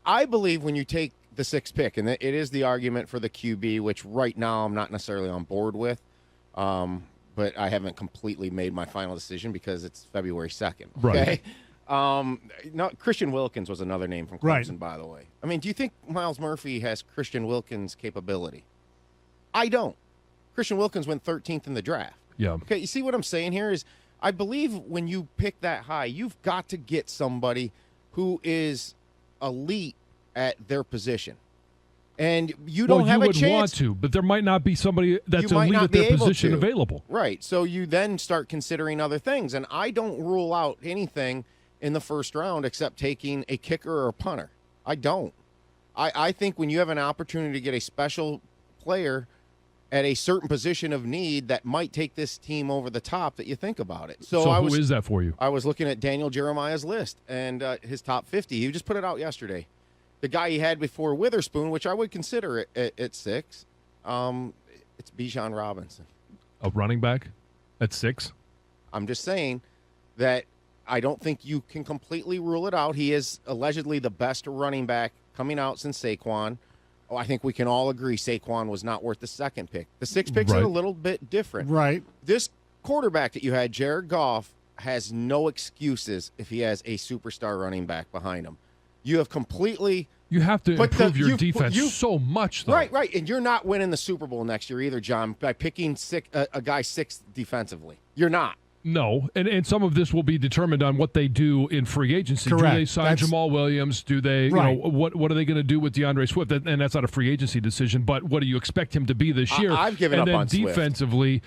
I believe when you take the sixth pick, and it is the argument for the QB, which right now I'm not necessarily on board with, but I haven't completely made my final decision because it's February 2nd. Okay? Right. No, Christian Wilkins was another name from Clemson, by the way. I mean, do you think Miles Murphy has Christian Wilkins' capability? I don't. Christian Wilkins went 13th in the draft. Yeah. Okay, you see what I'm saying here is I believe when you pick that high, you've got to get somebody who is elite at their position. And you don't have a chance. You would want to, but there might not be somebody that's elite at their position available. Right. So you then start considering other things. And I don't rule out anything in the first round except taking a kicker or a punter. I don't. I think when you have an opportunity to get a special player at a certain position of need that might take this team over the top, that you think about it. So who is that for you? I was looking at Daniel Jeremiah's list and his top 50. He just put it out yesterday. The guy he had before Witherspoon, which I would consider at 6, it's Bijan Robinson. A running back at 6? I'm just saying that I don't think you can completely rule it out. He is allegedly the best running back coming out since Saquon. I think we can all agree Saquon was not worth the second pick. The 6th pick's a little bit different. Right. This quarterback that you had, Jared Goff, has no excuses if he has a superstar running back behind him. You have completely... You have to improve your defense so much, though. Right. And you're not winning the Super Bowl next year either, John, by picking a guy 6th defensively. You're not. No, and some of this will be determined on what they do in free agency. Correct. Do they sign Jamal Williams? Do they, right. What are they going to do with DeAndre Swift? And that's not a free agency decision, but what do you expect him to be this year? I've given up on Swift. And then defensively,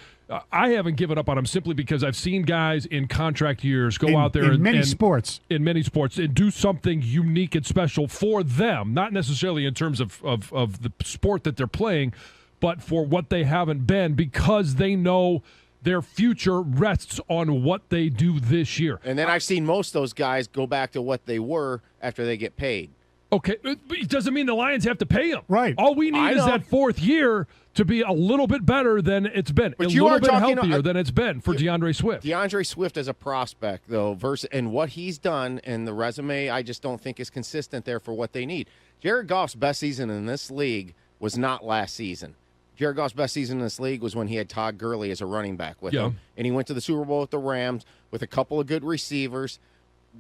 I haven't given up on him simply because I've seen guys in contract years go out there in many sports and do something unique and special for them, not necessarily in terms of the sport that they're playing, but for what they haven't been, because they know their future rests on what they do this year. And then I've seen most of those guys go back to what they were after they get paid. Okay, it doesn't mean the Lions have to pay him. Right. All we need is that 4th year to be a little bit better than it's been. But a little bit healthier than it's been for DeAndre Swift. DeAndre Swift as a prospect, though, and what he's done and the resume, I just don't think is consistent there for what they need. Jared Goff's best season in this league was not last season. Jared Goff's best season in this league was when he had Todd Gurley as a running back with him. And he went to the Super Bowl with the Rams with a couple of good receivers.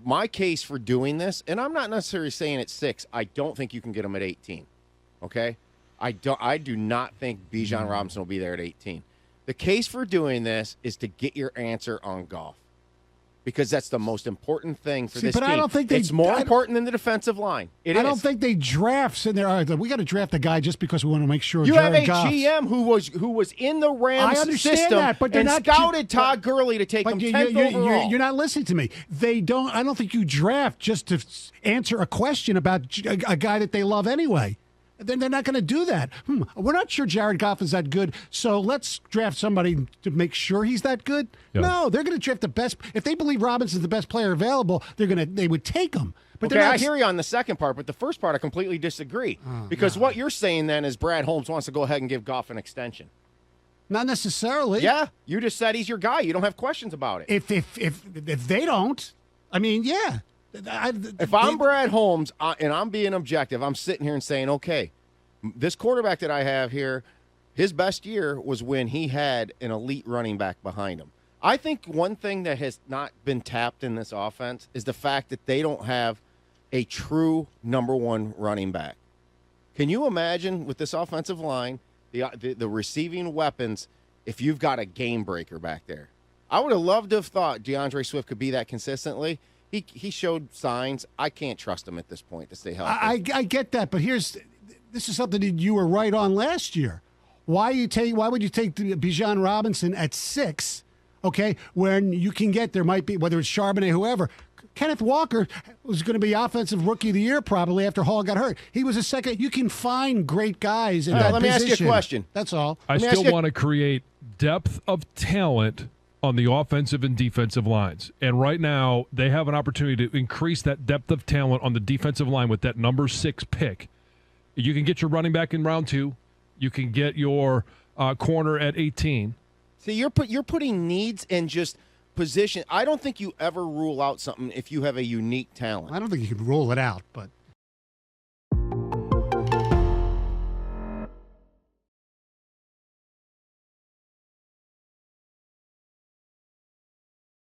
My case for doing this, and I'm not necessarily saying it's 6, I don't think you can get him at 18. Okay? I do not think Bijan Robinson will be there at 18. The case for doing this is to get your answer on Goff. Because that's the most important thing for this team. I don't think it's more important than the defensive line. I don't think they draft in there. All right, we got to draft a guy just because we want to make sure. You Jared have a Goff. GM who was in the Rams system but and scouted Todd Gurley to take him 10th overall. You're not listening to me. They don't. I don't think you draft just to answer a question about a guy that they love anyway. Then they're not going to do that. We're not sure Jared Goff is that good, so let's draft somebody to make sure he's that good. Yeah. No, they're going to draft the best. If they believe Robinson's the best player available, they would take him. But okay, I hear you on the second part, but the first part I completely disagree. Because what you're saying then is Brad Holmes wants to go ahead and give Goff an extension. Not necessarily. Yeah, you just said he's your guy. You don't have questions about it. If they don't, I mean, yeah. If I'm Brad Holmes and I'm being objective, I'm sitting here and saying, okay, this quarterback that I have here, his best year was when he had an elite running back behind him. I think one thing that has not been tapped in this offense is the fact that they don't have a true number 1 running back. Can you imagine with this offensive line, the receiving weapons, if you've got a game breaker back there? I would have loved to have thought DeAndre Swift could be that consistently. He showed signs. I can't trust him at this point to stay healthy. I get that, but this is something that you were right on last year. Why would you take Bijan Robinson at 6? Okay, when you can get there might be whether it's Charbonnet, whoever. Kenneth Walker was going to be offensive rookie of the year probably after Hall got hurt. He was a second. You can find great guys in that let position. me ask you a question. That's all. I still want to create depth of talent on the offensive and defensive lines. And right now, they have an opportunity to increase that depth of talent on the defensive line with that number 6 pick. You can get your running back in round 2. You can get your corner at 18. See, you're putting needs in just position. I don't think you ever rule out something if you have a unique talent. I don't think you can rule it out, but